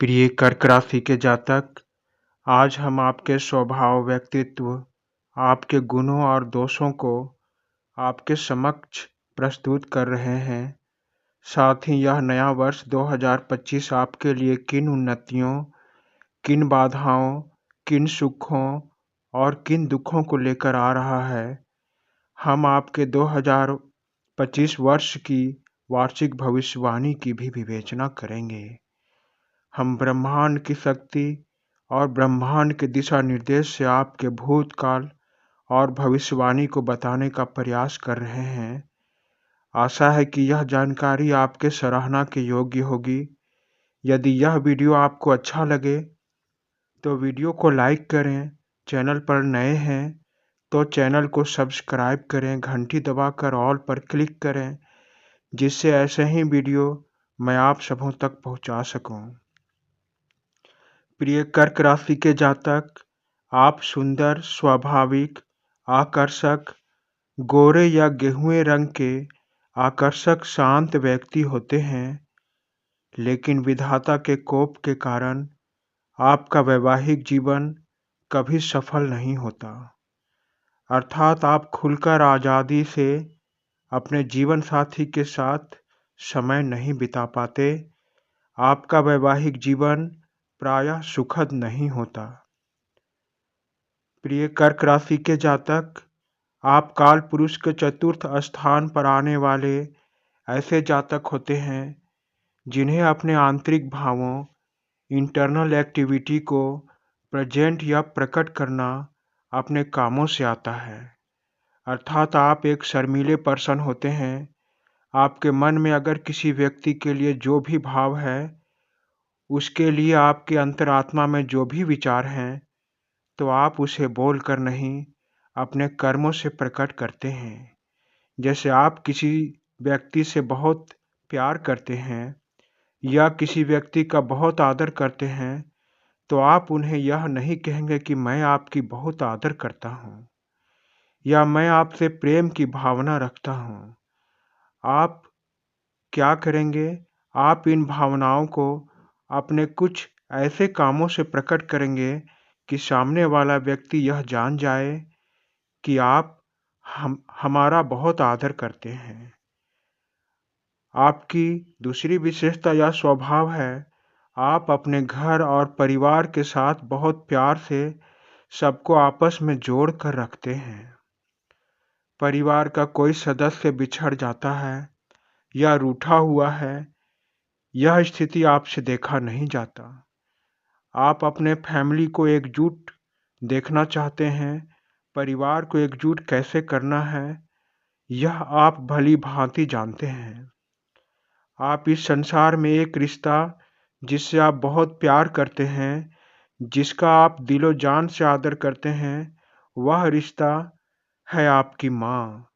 प्रिय कर्क राशि के जातक, आज हम आपके स्वभाव, व्यक्तित्व, आपके गुणों और दोषों को आपके समक्ष प्रस्तुत कर रहे हैं। साथ ही यह नया वर्ष 2025 आपके लिए किन उन्नतियों, किन बाधाओं, किन सुखों और किन दुखों को लेकर आ रहा है, हम आपके 2025 वर्ष की वार्षिक भविष्यवाणी की भी विवेचना करेंगे। हम ब्रह्मांड की शक्ति और ब्रह्मांड के दिशा निर्देश से आपके भूतकाल और भविष्यवाणी को बताने का प्रयास कर रहे हैं। आशा है कि यह जानकारी आपके सराहना के योग्य होगी। यदि यह वीडियो आपको अच्छा लगे तो वीडियो को लाइक करें। चैनल पर नए हैं तो चैनल को सब्सक्राइब करें, घंटी दबाकर ऑल पर क्लिक करें, जिससे ऐसे ही वीडियो मैं आप सबों तक पहुंचा सकूं। प्रिय कर्क राशि के जातक, आप सुंदर, स्वाभाविक, आकर्षक, गोरे या गेहुए रंग के आकर्षक शांत व्यक्ति होते हैं, लेकिन विधाता के कोप के कारण आपका वैवाहिक जीवन कभी सफल नहीं होता। अर्थात आप खुलकर आज़ादी से अपने जीवन साथी के साथ समय नहीं बिता पाते। आपका वैवाहिक जीवन प्रायः सुखद नहीं होता। प्रिय कर्क राशि के जातक, आप काल पुरुष के चतुर्थ स्थान पर आने वाले ऐसे जातक होते हैं जिन्हें अपने आंतरिक भावों, इंटरनल एक्टिविटी को प्रेजेंट या प्रकट करना अपने कामों से आता है। अर्थात आप एक शर्मीले पर्सन होते हैं। आपके मन में अगर किसी व्यक्ति के लिए जो भी भाव है, उसके लिए आपके अंतरात्मा में जो भी विचार हैं, तो आप उसे बोलकर नहीं, अपने कर्मों से प्रकट करते हैं। जैसे आप किसी व्यक्ति से बहुत प्यार करते हैं या किसी व्यक्ति का बहुत आदर करते हैं, तो आप उन्हें यह नहीं कहेंगे कि मैं आपकी बहुत आदर करता हूँ या मैं आपसे प्रेम की भावना रखता हूँ। आप क्या करेंगे? आप इन भावनाओं को अपने कुछ ऐसे कामों से प्रकट करेंगे कि सामने वाला व्यक्ति यह जान जाए कि आप हमारा बहुत आदर करते हैं। आपकी दूसरी विशेषता या स्वभाव है, आप अपने घर और परिवार के साथ बहुत प्यार से सबको आपस में जोड़ कर रखते हैं। परिवार का कोई सदस्य बिछड़ जाता है या रूठा हुआ है, यह स्थिति आपसे देखा नहीं जाता। आप अपने फैमिली को एकजुट देखना चाहते हैं। परिवार को एकजुट कैसे करना है, यह आप भली भांति जानते हैं। आप इस संसार में एक रिश्ता जिससे आप बहुत प्यार करते हैं, जिसका आप दिलो जान से आदर करते हैं, वह रिश्ता है आपकी माँ।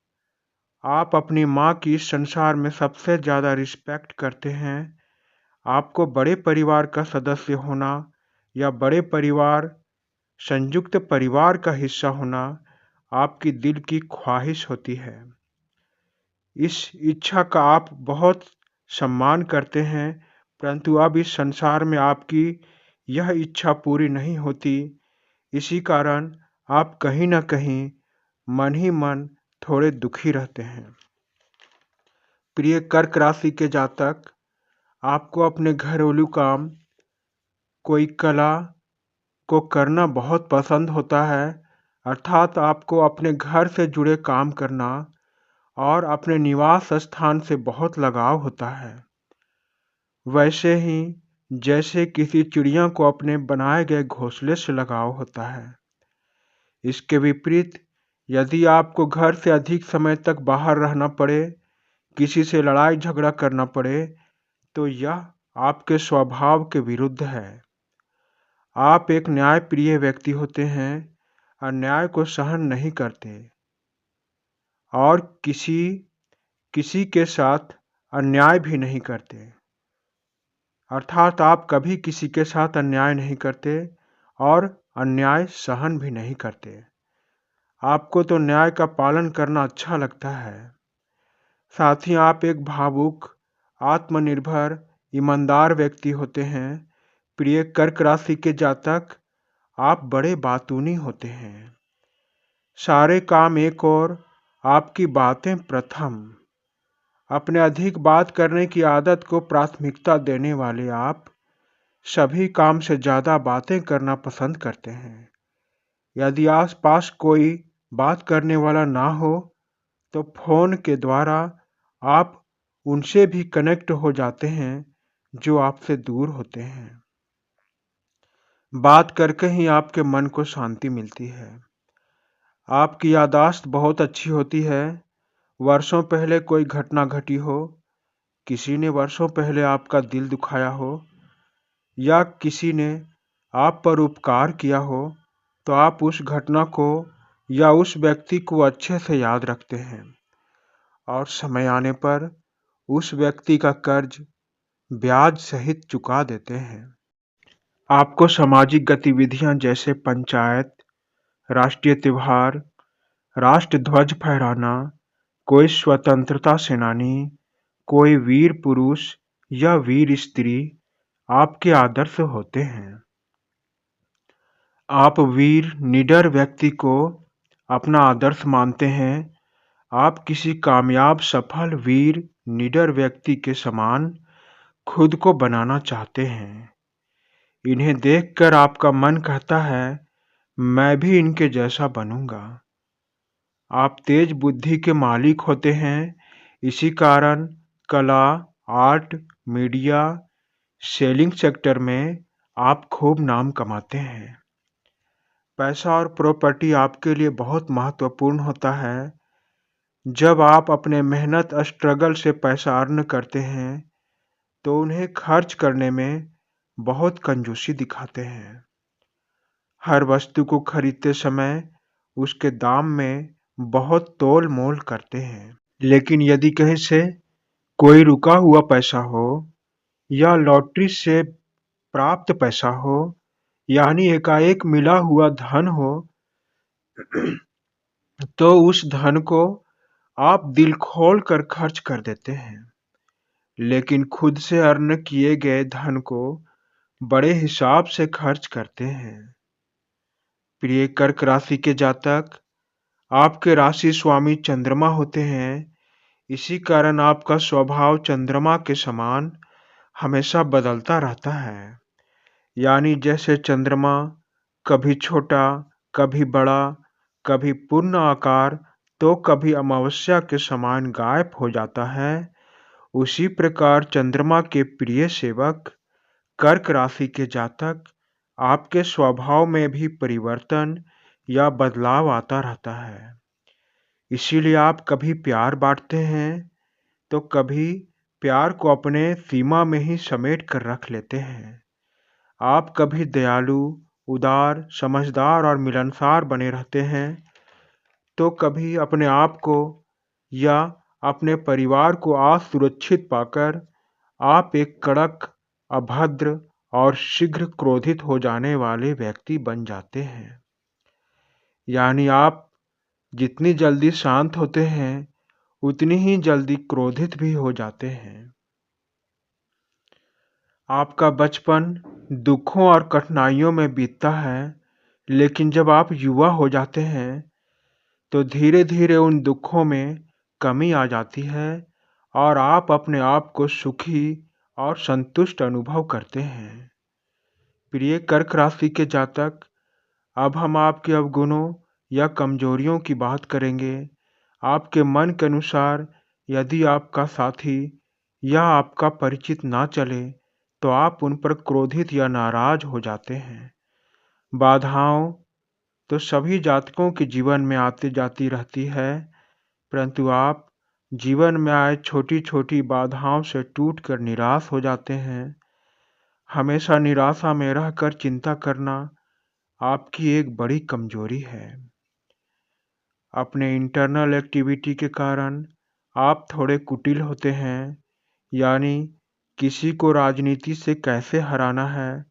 आप अपनी माँ की इस संसार में सबसे ज़्यादा रिस्पेक्ट करते हैं। आपको बड़े परिवार का सदस्य होना या बड़े परिवार, संयुक्त परिवार का हिस्सा होना आपकी दिल की ख्वाहिश होती है। इस इच्छा का आप बहुत सम्मान करते हैं, परंतु अब इस संसार में आपकी यह इच्छा पूरी नहीं होती। इसी कारण आप कहीं न कहीं मन ही मन थोड़े दुखी रहते हैं। प्रिय कर्क राशि के जातक, आपको अपने घरेलू काम, कोई कला को करना बहुत पसंद होता है। अर्थात आपको अपने घर से जुड़े काम करना और अपने निवास स्थान से बहुत लगाव होता है। वैसे ही जैसे किसी चिड़िया को अपने बनाए गए घोंसले से लगाव होता है। इसके विपरीत यदि आपको घर से अधिक समय तक बाहर रहना पड़े, किसी से लड़ाई झगड़ा करना पड़े, तो यह आपके स्वभाव के विरुद्ध है। आप एक न्यायप्रिय व्यक्ति होते हैं, अन्याय को सहन नहीं करते और किसी के साथ अन्याय भी नहीं करते। अर्थात आप कभी किसी के साथ अन्याय नहीं करते और अन्याय सहन भी नहीं करते। आपको तो न्याय का पालन करना अच्छा लगता है। साथ ही आप एक भावुक, आत्मनिर्भर, ईमानदार व्यक्ति होते हैं। प्रिय कर्क राशि के जातक, आप बड़े बातूनी होते हैं। सारे काम एक और, आपकी बातें प्रथम। अपने अधिक बात करने की आदत को प्राथमिकता देने वाले आप सभी काम से ज़्यादा बातें करना पसंद करते हैं। यदि आसपास कोई बात करने वाला ना हो तो फ़ोन के द्वारा आप उनसे भी कनेक्ट हो जाते हैं जो आपसे दूर होते हैं। बात करके ही आपके मन को शांति मिलती है। आपकी याददाश्त बहुत अच्छी होती है। वर्षों पहले कोई घटना घटी हो, किसी ने वर्षों पहले आपका दिल दुखाया हो या किसी ने आप पर उपकार किया हो, तो आप उस घटना को या उस व्यक्ति को अच्छे से याद रखते हैं और समय आने पर उस व्यक्ति का कर्ज ब्याज सहित चुका देते हैं। आपको सामाजिक गतिविधियां जैसे पंचायत, राष्ट्रीय त्योहार, राष्ट्र ध्वज फहराना, कोई स्वतंत्रता सेनानी, कोई वीर पुरुष या वीर स्त्री आपके आदर्श होते हैं। आप वीर निडर व्यक्ति को अपना आदर्श मानते हैं। आप किसी कामयाब सफल वीर निडर व्यक्ति के समान खुद को बनाना चाहते हैं। इन्हें देखकर आपका मन कहता है, मैं भी इनके जैसा बनूंगा। आप तेज बुद्धि के मालिक होते हैं। इसी कारण कला, आर्ट, मीडिया, सेलिंग सेक्टर में आप खूब नाम कमाते हैं। पैसा और प्रॉपर्टी आपके लिए बहुत महत्वपूर्ण होता है। जब आप अपने मेहनत स्ट्रगल से पैसा अर्न करते हैं तो उन्हें खर्च करने में बहुत कंजूसी दिखाते हैं। हर वस्तु को खरीदते समय उसके दाम में बहुत तोल मोल करते हैं। लेकिन यदि कहीं से कोई रुका हुआ पैसा हो या लॉटरी से प्राप्त पैसा हो, यानी एकाएक मिला हुआ धन हो, तो उस धन को आप दिल खोल कर खर्च कर देते हैं। लेकिन खुद से अर्न किए गए धन को बड़े हिसाब से खर्च करते हैं। प्रिय कर्क राशि के जातक, आपके राशि स्वामी चंद्रमा होते हैं। इसी कारण आपका स्वभाव चंद्रमा के समान हमेशा बदलता रहता है। यानी जैसे चंद्रमा कभी छोटा, कभी बड़ा, कभी पूर्ण आकार तो कभी अमावस्या के समान गायब हो जाता है, उसी प्रकार चंद्रमा के प्रिय सेवक कर्क राशि के जातक, आपके स्वभाव में भी परिवर्तन या बदलाव आता रहता है। इसीलिए आप कभी प्यार बांटते हैं तो कभी प्यार को अपने सीमा में ही समेट कर रख लेते हैं। आप कभी दयालु, उदार, समझदार और मिलनसार बने रहते हैं तो कभी अपने आप को या अपने परिवार को असुरक्षित पाकर आप एक कड़क, अभद्र और शीघ्र क्रोधित हो जाने वाले व्यक्ति बन जाते हैं। यानी आप जितनी जल्दी शांत होते हैं उतनी ही जल्दी क्रोधित भी हो जाते हैं। आपका बचपन दुखों और कठिनाइयों में बीतता है, लेकिन जब आप युवा हो जाते हैं तो धीरे धीरे उन दुखों में कमी आ जाती है और आप अपने आप को सुखी और संतुष्ट अनुभव करते हैं। प्रिय कर्क राशि के जातक, अब हम आपके अवगुणों या कमजोरियों की बात करेंगे। आपके मन के अनुसार यदि आपका साथी या आपका परिचित ना चले तो आप उन पर क्रोधित या नाराज हो जाते हैं। बाधाओं तो सभी जातकों के जीवन में आती जाती रहती है, परंतु आप जीवन में आए छोटी छोटी बाधाओं से टूटकर निराश हो जाते हैं। हमेशा निराशा में रहकर चिंता करना आपकी एक बड़ी कमजोरी है। अपने इंटरनल एक्टिविटी के कारण आप थोड़े कुटिल होते हैं, यानी किसी को राजनीति से कैसे हराना है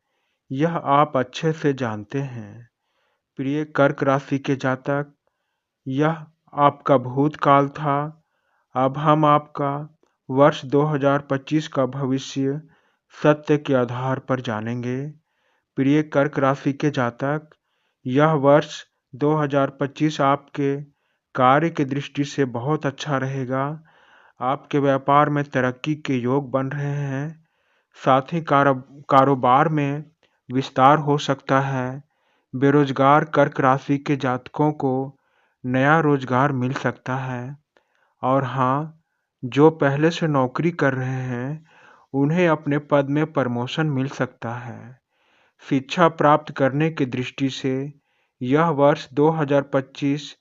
यह आप अच्छे से जानते हैं। प्रिय कर्क राशि के जातक, यह आपका भूतकाल था। अब हम आपका वर्ष 2025 का भविष्य सत्य के आधार पर जानेंगे। प्रिय कर्क राशि के जातक, यह वर्ष 2025 आपके कार्य की दृष्टि से बहुत अच्छा रहेगा। आपके व्यापार में तरक्की के योग बन रहे हैं। साथ ही कारोबार में विस्तार हो सकता है। बेरोजगार कर्क राशि के जातकों को नया रोजगार मिल सकता है। और हाँ, जो पहले से नौकरी कर रहे हैं उन्हें अपने पद में प्रमोशन मिल सकता है। शिक्षा प्राप्त करने की दृष्टि से यह वर्ष 2025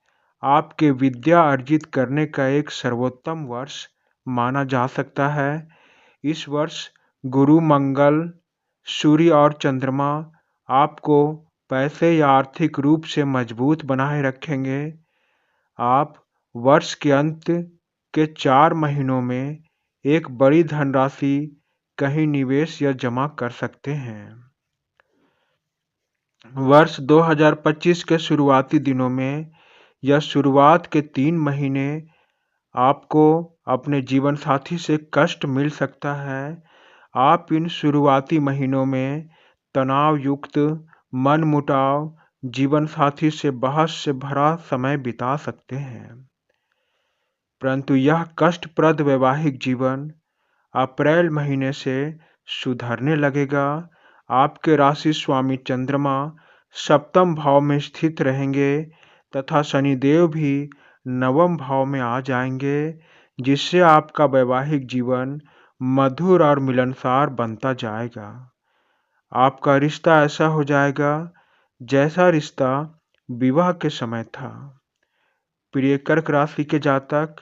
आपके विद्या अर्जित करने का एक सर्वोत्तम वर्ष माना जा सकता है। इस वर्ष गुरु, मंगल, सूर्य और चंद्रमा आपको पैसे या आर्थिक रूप से मजबूत बनाए रखेंगे। आप वर्ष के अंत के 4 महीनों में एक बड़ी धनराशि कहीं निवेश या जमा कर सकते हैं। वर्ष 2025 के शुरुआती दिनों में या शुरुआत के 3 महीने आपको अपने जीवन साथी से कष्ट मिल सकता है। आप इन शुरुआती महीनों में तनाव युक्त मनमुटाव, जीवन साथी से बहस से भरा समय बिता सकते हैं। परंतु यह कष्टप्रद वैवाहिक जीवन अप्रैल महीने से सुधरने लगेगा। आपके राशि स्वामी चंद्रमा सप्तम भाव में स्थित रहेंगे तथा शनिदेव भी नवम भाव में आ जाएंगे, जिससे आपका वैवाहिक जीवन मधुर और मिलनसार बनता जाएगा। आपका रिश्ता ऐसा हो जाएगा जैसा रिश्ता विवाह के समय था। प्रिय कर्क राशि के जातक,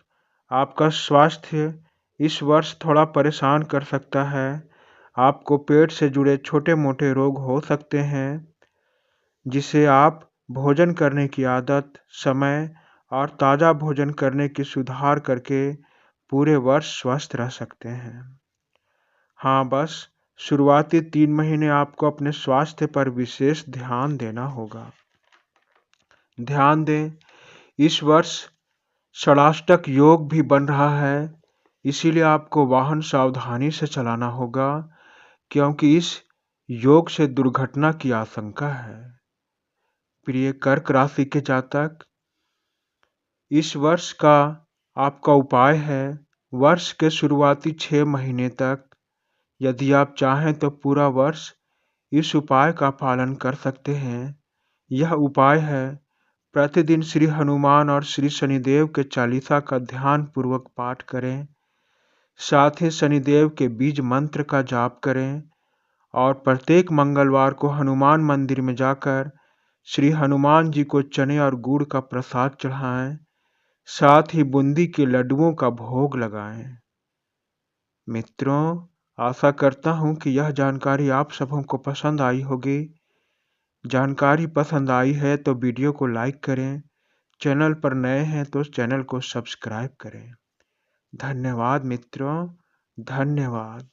आपका स्वास्थ्य इस वर्ष थोड़ा परेशान कर सकता है। आपको पेट से जुड़े छोटे मोटे रोग हो सकते हैं, जिसे आप भोजन करने की आदत, समय और ताज़ा भोजन करने की सुधार करके पूरे वर्ष स्वस्थ रह सकते हैं। हाँ, बस शुरुआती 3 महीने आपको अपने स्वास्थ्य पर विशेष ध्यान देना होगा। ध्यान दें, इस वर्ष षडाष्टक योग भी बन रहा है, इसीलिए आपको वाहन सावधानी से चलाना होगा, क्योंकि इस योग से दुर्घटना की आशंका है। प्रिय कर्क राशि के जातक, इस वर्ष का आपका उपाय है वर्ष के शुरुआती 6 महीने तक, यदि आप चाहें तो पूरा वर्ष इस उपाय का पालन कर सकते हैं। यह उपाय है, प्रतिदिन श्री हनुमान और श्री शनिदेव के चालीसा का ध्यान पूर्वक पाठ करें। साथ ही शनिदेव के बीज मंत्र का जाप करें और प्रत्येक मंगलवार को हनुमान मंदिर में जाकर श्री हनुमान जी को चने और गुड़ का प्रसाद चढ़ाएं। साथ ही बूंदी के लड्डुओं का भोग लगाएं। मित्रों, आशा करता हूँ कि यह जानकारी आप सबों को पसंद आई होगी। जानकारी पसंद आई है तो वीडियो को लाइक करें, चैनल पर नए हैं तो चैनल को सब्सक्राइब करें। धन्यवाद मित्रों, धन्यवाद।